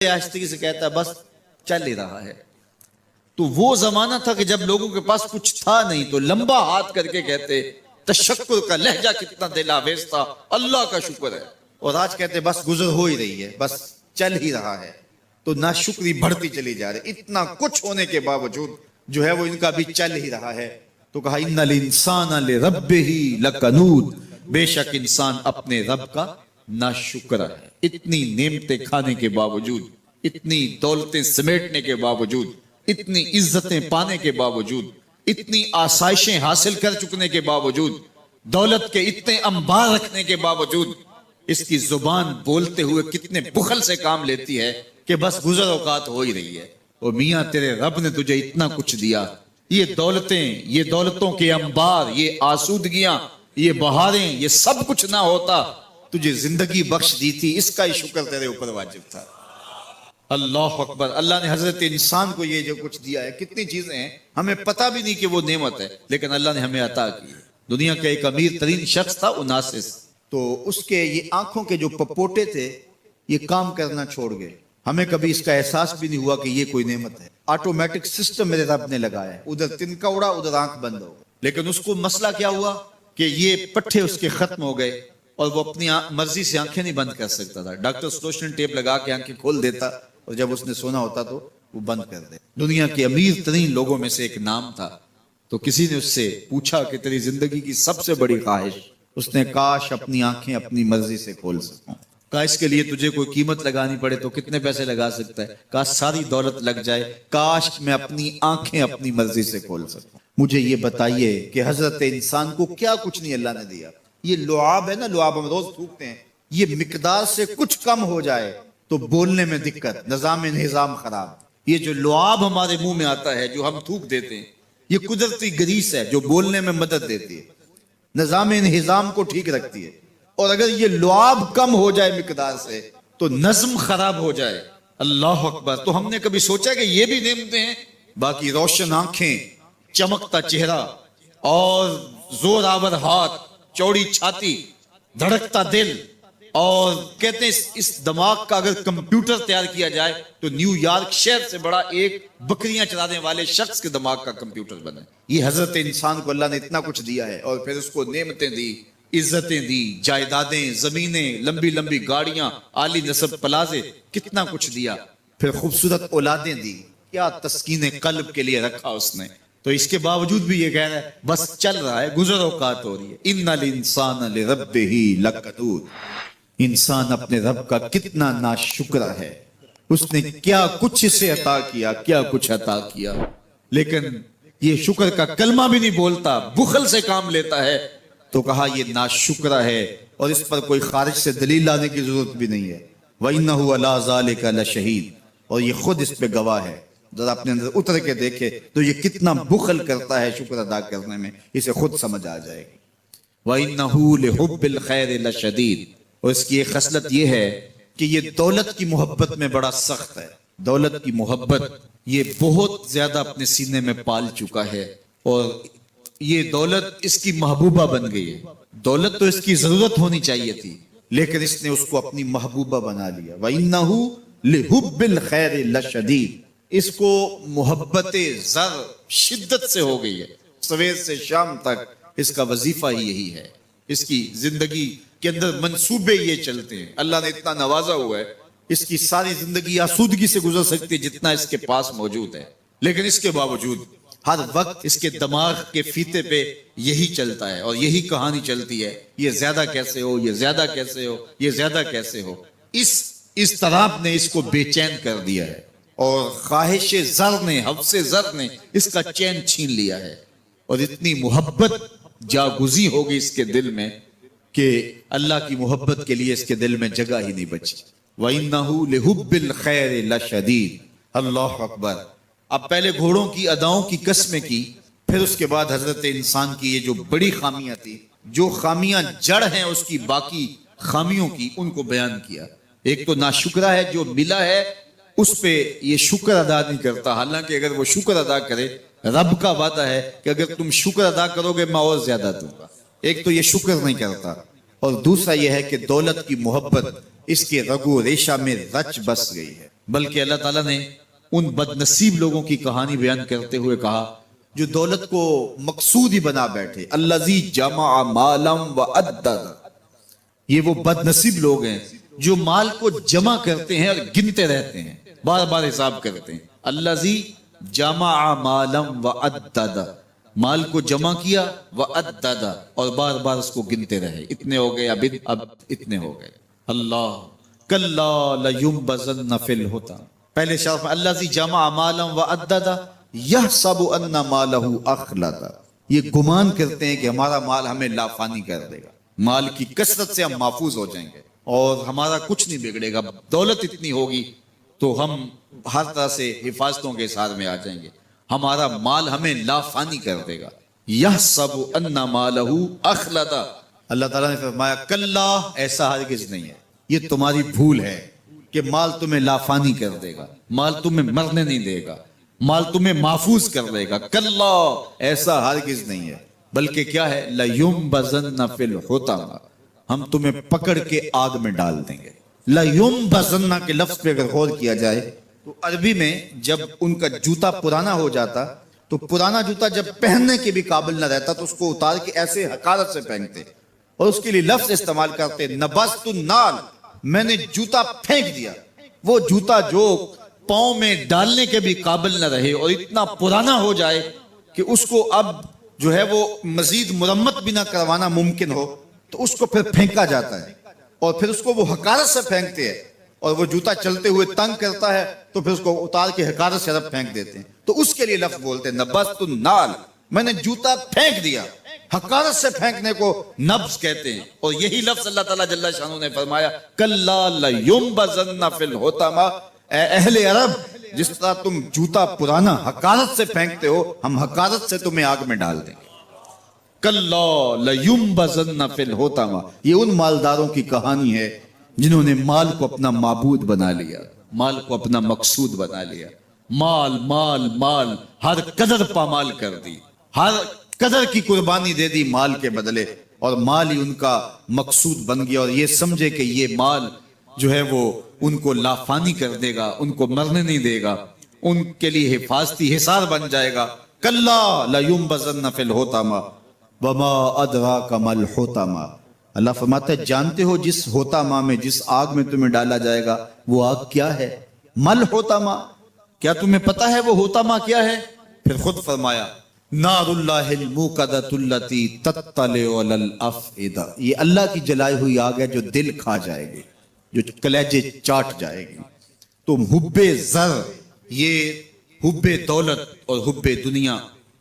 آہستگی سے کہتا ہے بس چل ہی رہا ہے. تو وہ زمانہ تھا کہ جب لوگوں کے پاس کچھ تھا نہیں تو لمبا ہاتھ کر کے کہتے تشکر کا لہجہ کتنا دل آویز تھا، اللہ کا شکر ہے. اور آج کہتے بس گزر ہو ہی رہی ہے، بس چل ہی رہا ہے. تو ناشکری بڑھتی چلی جا رہی، اتنا کچھ ہونے کے باوجود جو ہے وہ ان کا بھی چل ہی رہا ہے. تو کہا ان الانسان لربہ لکنود، بے شک انسان اپنے رب کا ناشکر ہے. اتنی نعمتیں کھانے کے باوجود، اتنی دولتیں سمیٹنے کے باوجود، اتنی عزتیں پانے کے باوجود، اتنی آسائشیں حاصل کر چکنے کے باوجود، دولت کے اتنے انبار رکھنے کے باوجود اس کی زبان بولتے ہوئے کتنے بخل سے کام لیتی ہے کہ بس گزر اوقات ہو ہی رہی ہے. اور میاں تیرے رب نے تجھے اتنا کچھ دیا، یہ دولتیں، یہ دولتوں کے انبار، یہ آسودگیاں، یہ بہاریں، یہ سب کچھ نہ ہوتا، تجھے زندگی بخش دی تھی، اس کا ہی شکر تیرے اوپر واجب تھا. اللہ اکبر. اللہ نے حضرت انسان کو یہ جو کچھ دیا ہے، کتنی چیزیں ہیں ہمیں پتہ بھی نہیں کہ وہ نعمت ہے، لیکن اللہ نے ہمیں عطا کی. دنیا کا ایک امیر ترین شخص تھا اناسس، تو اس کے یہ آنکھوں کے جو پپوٹے تھے یہ کام کرنا چھوڑ گئے. ہمیں کبھی اس کا احساس بھی نہیں ہوا کہ یہ کوئی نعمت ہے. آٹومیٹک سسٹم میرے رب نے لگایا ہے، ادھر تنکا اڑا ادھر آنکھ بند ہو. لیکن اس کو مسئلہ کیا ہوا کہ یہ پٹھے اس کے ختم ہو گئے اور وہ اپنی مرضی سے آنکھیں نہیں بند کر سکتا تھا. ڈاکٹر سلوشن ٹیپ لگا کے آنکھیں کھول دیتا اور جب اس نے سونا ہوتا تو وہ بند کر دے. دنیا کے امیر ترین لوگوں میں سے ایک نام تھا. تو کسی نے اس سے پوچھا کہ تیری زندگی کی سب سے بڑی خواہش؟ اس نے کاش اپنی آنکھیں اپنی مرضی سے کھول سکوں. کاش کے لیے تجھے کوئی قیمت لگانی پڑے تو کتنے پیسے لگا سکتا ہے؟ کاش ساری دولت لگ جائے، کاش میں اپنی آنکھیں اپنی مرضی سے کھول سکوں. مجھے یہ بتائیے کہ حضرت انسان کو کیا کچھ نہیں اللہ نے دیا. یہ لعاب ہے نا، لعاب ہم روز تھوکتے ہیں، یہ مقدار سے کچھ کم ہو جائے تو بولنے میں دقت، نظام خراب. یہ جو لعاب ہمارے منہ میں آتا ہے جو ہم تھوک دیتے ہیں، یہ قدرتی گریس ہے جو بولنے میں مدد دیتی ہے، نظام انہضام کو ٹھیک رکھتی ہے. اور اگر یہ لعاب کم ہو جائے مقدار سے تو نظم خراب ہو جائے. اللہ اکبر. تو ہم نے کبھی سوچا کہ یہ بھی نعمتیں ہیں؟ باقی روشن آنکھیں، چمکتا چہرہ اور زور آور ہاتھ، چوڑی چھاتی، دھڑکتا دل، اور کہتے ہیں اس دماغ کا اگر کمپیوٹر تیار کیا جائے تو نیو یارک شہر سے بڑا ایک بکریاں چلانے والے شخص کے دماغ کا کمپیوٹر بنے. یہ حضرت انسان کو اللہ نے اتنا کچھ دیا ہے اور پھر اس کو نعمتیں دی، عزتیں دی، جائیدادیں، زمینیں، لمبی لمبی گاڑیاں، عالی نسب پلازے، کتنا کچھ دیا. پھر خوبصورت اولادیں دی، کیا تسکین قلب کے لیے رکھا اس نے. تو اس کے باوجود بھی یہ کہہ رہا ہے بس چل رہا ہے، گزر اوقات ہو رہی ہے. ان الانسان لربہ لکنود. انسان اپنے رب کا کتنا ناشکر ہے، اس نے کیا کچھ اسے عطا کیا، کیا کچھ عطا کیا، لیکن یہ شکر کا کلمہ بھی نہیں بولتا، بخل سے کام لیتا ہے. تو کہا یہ ناشکر ہے اور اس پر کوئی خارج سے دلیل لانے کی ضرورت بھی نہیں ہے. وَإِنَّهُ عَلَىٰ ذَلِكَ لَشَهِيدٌ. اور یہ خود اس پہ گواہ ہے. ذرا اپنے اندر اتر کے دیکھے تو یہ کتنا بخل کرتا ہے شکر ادا کرنے میں، اسے خود سمجھ آ جائے گی. وَإِنَّهُ لِحُبِّ الْخَيْرِ لَشَدِيدٌ. اور اس کی ایک خصلت یہ ہے کہ یہ دولت کی محبت میں بڑا سخت ہے. دولت کی محبت یہ بہت زیادہ اپنے سینے میں پال چکا ہے اور یہ دولت اس کی محبوبہ بن گئی ہے. دولت تو اس کی ضرورت ہونی چاہیے تھی لیکن اس نے اس کو اپنی محبوبہ بنا لیا. وَإِنَّهُ لِحُبِّ الْخَيْرِ لَشَدِيدٌ. اس کو محبت زر شدت سے ہو گئی ہے. سویر سے شام تک اس کا وظیفہ ہی یہی ہے. اس کی زندگی کے اندر منصوبے یہ چلتے ہیں. اللہ نے اتنا نوازا ہوا ہے، اس کی ساری زندگی آسودگی سے گزر سکتی ہے جتنا اس کے پاس موجود ہے، لیکن اس کے باوجود ہر وقت اس کے دماغ کے فیتے پہ یہی چلتا ہے اور یہی کہانی چلتی ہے، یہ زیادہ کیسے ہو، یہ زیادہ کیسے ہو، یہ زیادہ کیسے ہو. اس اضطراب نے اس کو بے چین کر دیا ہے اور خواہش زر نے، حوث زر نے اس کا چین چھین لیا ہے. اور اتنی محبت جاگزی ہوگی اس کے دل میں کہ اللہ کی محبت کے لیے اس کے دل میں جگہ ہی نہیں بچی. وَإِنَّهُ لِحُبِّ الْخَيْرِ لَشَدِيدٌ. اللہ اکبر. اب پہلے گھوڑوں کی اداؤں کی قسمیں کی، پھر اس کے بعد حضرت انسان کی یہ جو بڑی خامیاں تھی، جو خامیاں جڑ ہیں اس کی باقی خامیوں کی، ان کو بیان کیا. ایک تو ناشکرہ ہے، جو ملا ہے اس پہ یہ شکر ادا نہیں کرتا، حالانکہ اگر وہ شکر ادا کرے، رب کا وعدہ ہے کہ اگر تم شکر ادا کرو گے میں اور زیادہ دوں گا. ایک تو یہ شکر نہیں کرتا اور دوسرا یہ ہے کہ دولت کی محبت اس کے رگو ریشہ میں رچ بس گئی ہے. بلکہ اللہ تعالیٰ نے ان بد نصیب لوگوں کی کہانی بیان کرتے ہوئے کہا جو دولت کو مقصود ہی بنا بیٹھے، الذی جمع مالا وعدد، یہ وہ بد نصیب لوگ ہیں جو مال کو جمع کرتے ہیں اور گنتے رہتے ہیں، بار بار حساب کرتے ہیں۔ الذی جمع مالا وعدد، مال کو جمع کیا، وعدد، اور بار بار اس کو گنتے رہے، اتنے ہو گئے، اب اتنے ہو گئے۔ اللہ کلا لینبذن فی الحطام، پہلے شرف الذی جمع مالا وعدد یحسب ان مالہ اخلد، یہ گمان کرتے ہیں کہ ہمارا مال ہمیں لافانی کر دے گا، مال کی کثرت سے ہم محفوظ ہو جائیں گے اور ہمارا کچھ نہیں بگڑے گا، دولت اتنی ہوگی تو ہم ہر طرح سے حفاظتوں کے ساتھ میں آ جائیں گے، ہمارا مال ہمیں لافانی کر دے گا۔ یحسب ان مالہ اخلد، اللہ تعالیٰ نے فرمایا کلا، ایسا ہرگز نہیں ہے، یہ تمہاری بھول ہے کہ مال تمہیں لافانی کر دے گا، مال تمہیں مرنے نہیں دے گا، مال تمہیں محفوظ کر دے گا، کلا، ایسا ہرگز نہیں ہے، بلکہ کیا ہے، لَيُنبَذَنَّ فِي الْحُطَمَةِ، ہم تمہیں پکڑ کے آگ میں ڈال دیں گے۔ لَيُنبَذَنَّ کے لفظ پہ اگر غور کیا جائے تو عربی میں جب ان کا جوتا پرانا ہو جاتا تو پرانا جوتا جب پہننے کے بھی قابل نہ رہتا تو اس کو اتار کے ایسے حقارت سے پہنتے اور اس کے لیے لفظ استعمال کرتے، نبذت النال، میں نے جوتا پھینک دیا، وہ جوتا جو پاؤں میں ڈالنے کے بھی قابل نہ رہے اور اتنا پرانا ہو جائے کہ اس کو اب جو ہے وہ مزید مرمت بھی نہ کروانا ممکن ہو تو اس کو پھر پھینکا جاتا ہے اور پھر اس کو وہ حقارت سے پھینکتے ہیں اور وہ جوتا چلتے ہوئے تنگ کرتا ہے تو پھر اس کو اتار کے حقارت سے رب پھینک دیتے ہیں، تو اس کے لیے لفظ بولتے ہیں نبذت النال، میں نے جوتا پھینک دیا، حقارت سے پھینکنے کو نبض کہتے ہیں، اور یہی لفظ اللہ تعالیٰ جل شانہ نے فرمایا کلا لینبذن فی الحطمہ، اے اہل عرب جس طرح تم جوتا پرانا حقارت سے پھینکتے ہو ہم حقارت سے تمہیں آگ میں ڈال دیں گے۔ کلا لینبذن فی الحطمہ، یہ ان مالداروں کی کہانی ہے جنہوں نے مال کو اپنا معبود بنا لیا، مال کو اپنا مقصود بنا لیا، مال مال مال، ہر قدر پامال کر دی، ہر قدر کی قربانی دے دی مال کے بدلے، اور مال ہی ان کا مقصود بن گیا، اور یہ سمجھے کہ یہ مال جو ہے وہ ان کو لافانی کر دے گا، ان کو مرنے نہیں دے گا، ان کے لیے حفاظتی حصار بن جائے گا۔ کلا لینبذن فی الحطمہ وما ادراک ما الحطمہ، اللہ فرماتا ہے جانتے ہو جس حطمہ میں، جس آگ میں تمہیں ڈالا جائے گا وہ آگ کیا ہے؟ ما الحطمہ، کیا تمہیں پتا ہے وہ حطمہ کیا ہے؟ پھر خود فرمایا نار اللہ الموقدۃ التی تطلع علی الافئدہ، یہ اللہ کی جلائی ہوئی آگ ہے جو دل کھا جائے گی، جو کلیجے چاٹ جائے گی۔ تو حب زر، یہ حب دولت اور حب دنیا،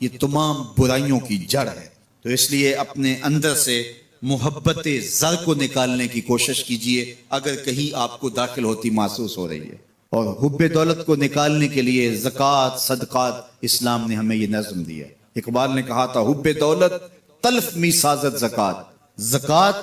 یہ تمام برائیوں کی جڑ ہے، تو اس لیے اپنے اندر سے محبت زر کو نکالنے کی کوشش کیجئے اگر کہیں آپ کو داخل ہوتی محسوس ہو رہی ہے، اور حب دولت کو نکالنے کے لیے زکوٰۃ صدقات اسلام نے ہمیں یہ نظم دیا۔ اقبال نے کہا تھا حب دولت تلف می سازت زکوٰۃ، زکوٰۃ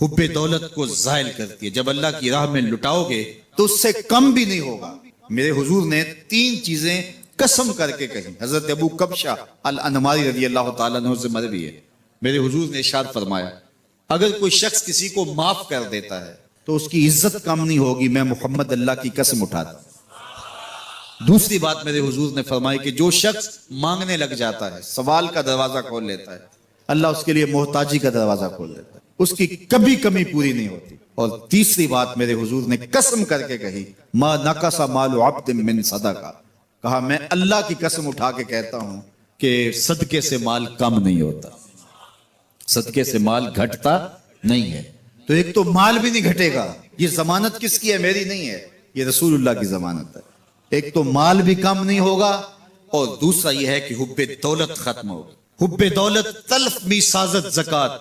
حب دولت کو زائل کرتی ہے، جب اللہ کی راہ میں لٹاؤ گے تو اس سے کم بھی نہیں ہوگا۔ میرے حضور نے 3 چیزیں قسم کر کے کہیں، حضرت ابو کبشہ الانماری رضی اللہ تعالیٰ عنہ سے مروی ہے، میرے حضور نے ارشاد فرمایا اگر کوئی شخص کسی کو معاف کر دیتا ہے تو اس کی عزت کم نہیں ہوگی، میں محمد اللہ کی قسم اٹھاتا ہوں۔ دوسری بات میرے حضور نے فرمائی کہ جو شخص مانگنے لگ جاتا ہے، سوال کا دروازہ کھول لیتا ہے، اللہ اس کے لیے محتاجی کا دروازہ کھول دیتا ہے، اس کی کبھی کمی پوری نہیں ہوتی۔ اور تیسری بات میرے حضور نے قسم کر کے کہی ما نقص مال عبد من صدقہ، کہا میں اللہ کی قسم اٹھا کے کہتا ہوں کہ صدقے سے مال کم نہیں ہوتا، صدقے سے مال گھٹتا نہیں ہے۔ تو ایک تو مال بھی نہیں گھٹے گا، یہ ضمانت کس کی ہے؟ میری نہیں ہے، یہ رسول اللہ کی ضمانت ہے۔ ایک تو مال بھی کم نہیں ہوگا، اور دوسرا یہ ہے کہ حب دولت ختم ہوگی۔ حب دولت تلف می سازت زکوٰۃ،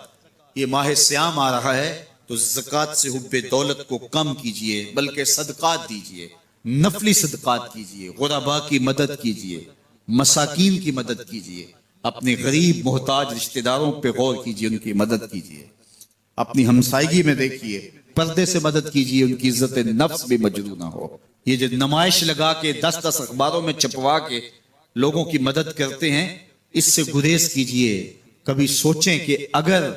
یہ ماہ سیام آ رہا ہے تو زکوٰۃ سے حب دولت کو کم کیجئے، بلکہ صدقات دیجئے، نفلی صدقات کیجئے، غرباء کی مدد کیجئے، مساکین کی مدد کیجئے، اپنے غریب محتاج رشتہ داروں پہ غور کیجئے، ان کی مدد کیجئے، اپنی ہمسائیگی میں دیکھیے، پردے سے مدد کیجئے، ان کی عزت نفس بھی مجروح نہ ہو۔ یہ جو نمائش لگا کے 10 اخباروں میں چھپوا کے لوگوں کی مدد کرتے ہیں، اس سے گریز کیجئے۔ کبھی سوچیں کہ اگر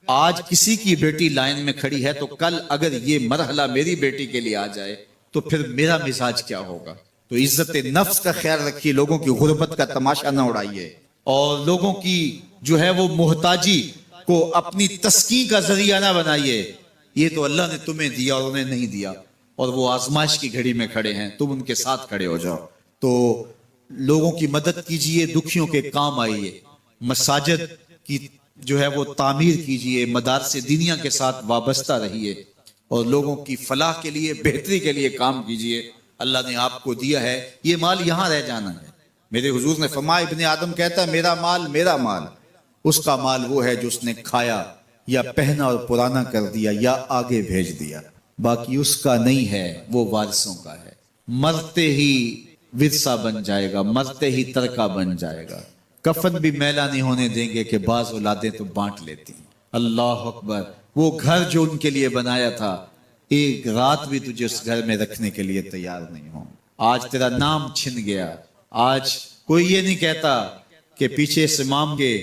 آج کسی کی بیٹی لائن میں کھڑی ہے تو کل اگر یہ مرحلہ میری بیٹی کے لیے آ جائے تو پھر میرا مزاج کیا ہوگا؟ تو عزت نفس کا خیال رکھیے، لوگوں کی غربت کا تماشا نہ اڑائیے، اور لوگوں کی جو ہے وہ محتاجی کو اپنی تسکین کا ذریعہ نہ بنائیے۔ یہ تو اللہ نے تمہیں دیا اور انہیں نہیں دیا، اور وہ آزمائش کی گھڑی میں کھڑے ہیں، تم ان کے ساتھ کھڑے ہو جاؤ۔ تو لوگوں کی مدد کیجئے، دکھیوں کے کام آئیے، مساجد کی جو ہے وہ تعمیر کیجئے، مدارس دینیا کے ساتھ وابستہ رہیے، اور لوگوں کی فلاح کے لیے، بہتری کے لیے کام کیجئے۔ اللہ نے آپ کو دیا ہے، یہ مال یہاں رہ جانا ہے۔ میرے حضور نے فرمایا، ابن آدم کہتا ہے میرا مال میرا مال، اس کا مال وہ ہے جو اس نے کھایا یا پہنا اور پرانا کر دیا یا آگے بھیج دیا، باقی اس کا نہیں ہے، وہ وارثوں کا ہے۔ مرتے ہی ورثہ بن جائے گا، مرتے ہی ترکہ بن جائے گا۔ کفن بھی میلا نہیں ہونے دیں گے کہ بعض اولادیں تو بانٹ لیتی ہیں۔ اللہ اکبر، وہ گھر جو ان کے لیے بنایا تھا، ایک رات بھی تجھے اس گھر میں رکھنے کے لیے تیار نہیں ہوں۔ آج تیرا نام چھن گیا، آج کوئی یہ نہیں کہتا کہ پیچھے اس امام کے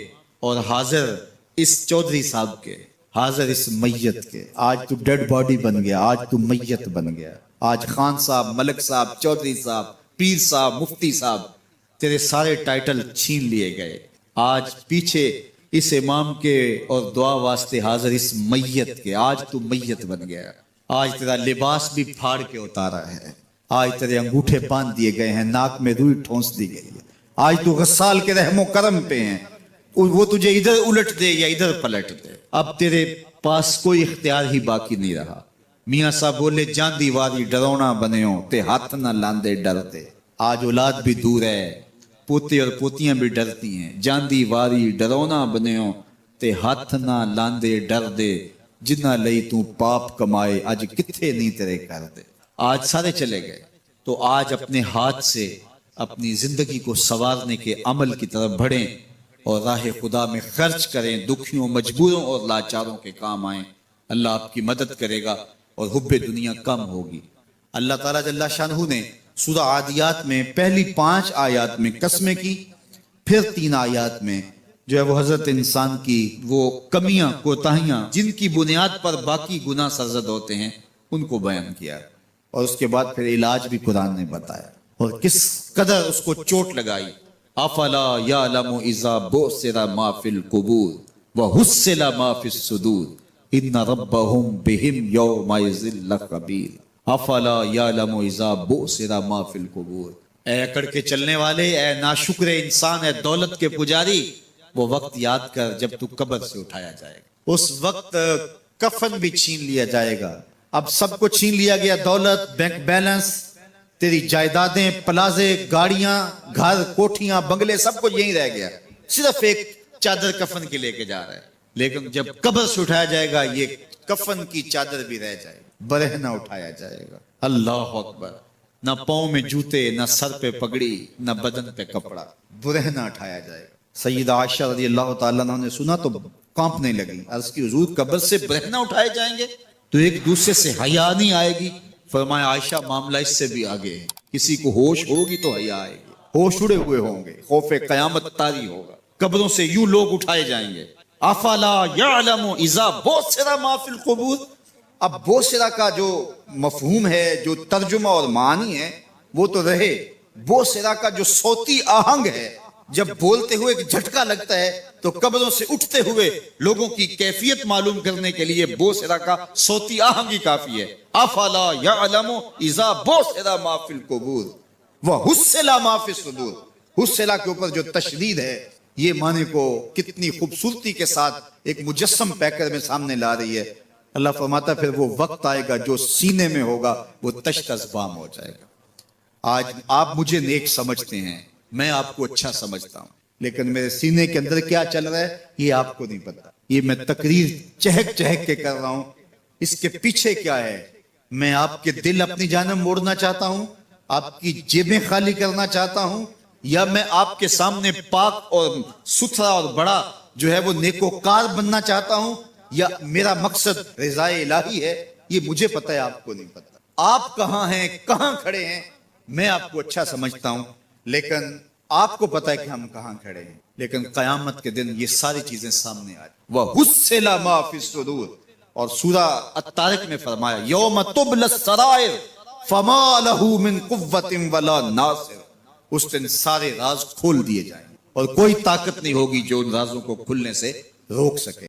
اور حاضر اس چودھری صاحب کے، حاضر اس میت کے۔ آج تو ڈیڈ باڈی بن گیا، آج تو میت بن گیا۔ آج خان صاحب، ملک صاحب، چودھری صاحب، پیر صاحب، مفتی صاحب، تیرے سارے ٹائٹل چھین لیے گئے۔ آج پیچھے اس امام کے اور دعا واسطے حاضر اس میت کے، آج تو میت بن گیا۔ آج تیرا لباس بھی پھاڑ کے اتارا ہے، آج تیرے انگوٹھے باندھ دیے گئے ہیں، ناک میں روئی ٹھونس دی گئی ہے۔ آج تو غسال کے رحم و کرم پہ ہیں، وہ تجھے ادھر الٹ دے یا ادھر پلٹ دے، اب تیرے پاس کوئی اختیار ہی باقی نہیں رہا۔ میاں صاحب بولے، جان دیواری ڈرونا بنےو تے ہاتھ نہ لاندے ڈرتے۔ آج اولاد بھی دور ہے، پوتے اور پوتیاں بھی ڈرتی ہیں۔ جان دیواری ڈرونا بنےو تے ہاتھ نہ لاندے ڈر دے، جنہ لئی تو پاپ کمائے اج کتھے نہیں تیرے کر دے۔ آج سارے چلے گئے، تو آج اپنے ہاتھ سے اپنی زندگی کو سنوارنے کے عمل کی طرف بڑھیں اور راہ خدا میں خرچ کریں، دکھیوں، مجبوروں اور لاچاروں کے کام آئیں۔ اللہ آپ کی مدد کرے گا اور حب دنیا کم ہوگی۔ اللہ تعالیٰ جل شانہ نے سورہ عادیات میں پہلی 5 آیات میں قسمیں کی، پھر 3 آیات میں جو ہے وہ حضرت انسان کی وہ کمیاں، کوتاہیاں، جن کی بنیاد پر باقی گناہ سرزد ہوتے ہیں، ان کو بیان کیا، اور اس کے بعد پھر علاج بھی قرآن نے بتایا، اور کس قدر اس کو چوٹ لگائی۔ افلا یعلم اذا بعثر ما فی القبور وحصل ما فی الصدور ان ربهم بهم یومئذ لخبیر۔ افلا یعلم اذا بعثر ما فی القبور، اے اکڑ کے چلنے والے، اے ناشکر انسان، اے دولت کے پجاری، وہ وقت یاد کر جب تو قبر سے اٹھایا جائے گا۔ اس وقت کفن بھی چھین لیا جائے گا۔ اب سب کو چھین لیا گیا، دولت، بینک بیلنس، تیری جائیدادیں، پلازے، گاڑیاں، گھر، کوٹھیاں، بنگلے، سب کو یہیں رہ گیا، صرف ایک چادر کفن کے لے کے جا رہا ہے۔ لیکن جب قبر سے اٹھایا جائے گا، یہ کفن کی چادر بھی رہ جائے گی، برہنہ اٹھایا جائے گا۔ اللہ اکبر، نہ پاؤں میں جوتے، نہ سر پہ پگڑی، نہ بدن پہ کپڑا، برہنہ اٹھایا جائے گا۔ سیدہ عائشہ رضی اللہ تعالیٰ عنہ نے سنا تو کانپنے لگی، عرض کی حضور قبر سے برہنہ اٹھائے جائیں گے تو ایک دوسرے سے حیا نہیں آئے گی؟ فرمایا عائشہ معاملہ اس سے بھی آگے ہے، کسی کو ہوش ہوگی تو حیا آئے گی، ہوش اڑے ہوئے ہوں گے، خوف قیامت طاری ہوگا، قبروں سے یوں لوگ اٹھائے جائیں گے۔ افلا یعلم اذا بعثر ما فی القبور، اب بوسرا کا جو مفہوم ہے، جو ترجمہ اور معنی ہے وہ تو رہے، بوسرا کا جو صوتی آہنگ ہے، جب بولتے ہوئے ایک جھٹکا لگتا ہے تو قبروں سے اٹھتے ہوئے لوگوں کی کیفیت معلوم کرنے کے لیے بوسرا کا صوتی آہنگ ہی کافی ہے۔ افلا یعلم اذا بعثر ما فی القبور وحصل ما فی الصدور، حصلہ کے اوپر جو تشدید ہے، یہ معنی کو کتنی خوبصورتی کے ساتھ ایک مجسم پیکر میں سامنے لا رہی ہے۔ اللہ فرماتا پھر وہ وقت آئے گا جو سینے میں ہوگا وہ تشت ازبام ہو جائے گا۔ آج آپ مجھے نیک سمجھتے ہیں، میں آپ کو اچھا سمجھتا ہوں، لیکن میرے سینے کے اندر کیا چل رہا ہے یہ آپ کو نہیں پتا۔ یہ میں تقریر چہک چہک کے کر رہا ہوں، اس کے پیچھے کیا ہے؟ میں آپ کے دل اپنی جانب موڑنا چاہتا ہوں، آپ کی جیبیں خالی کرنا چاہتا ہوں، یا میں آپ کے سامنے پاک اور ستھرا اور بڑا جو ہے وہ نیکوکار بننا چاہتا ہوں، یا میرا مقصد رضائے الہی ہے؟ یہ مجھے پتہ ہے، آپ کو نہیں پتہ۔ آپ کہاں ہیں، کہاں کھڑے ہیں، میں آپ کو اچھا سمجھتا ہوں، لیکن آپ کو پتہ ہے کہ ہم کہاں کھڑے ہیں۔ لیکن قیامت کے دن یہ ساری چیزیں سامنے آ جائیں۔ وَحُصِّلَ مَا فِي الصُّدُورِ، اور سورہ الطارق میں فرمایا یوم تبلی السرائر، فما لہ من قوت ولا ناصر، اس دن سارے راز کھول دیے جائیں اور کوئی طاقت نہیں ہوگی جو ان رازوں کو کھلنے سے روک سکے۔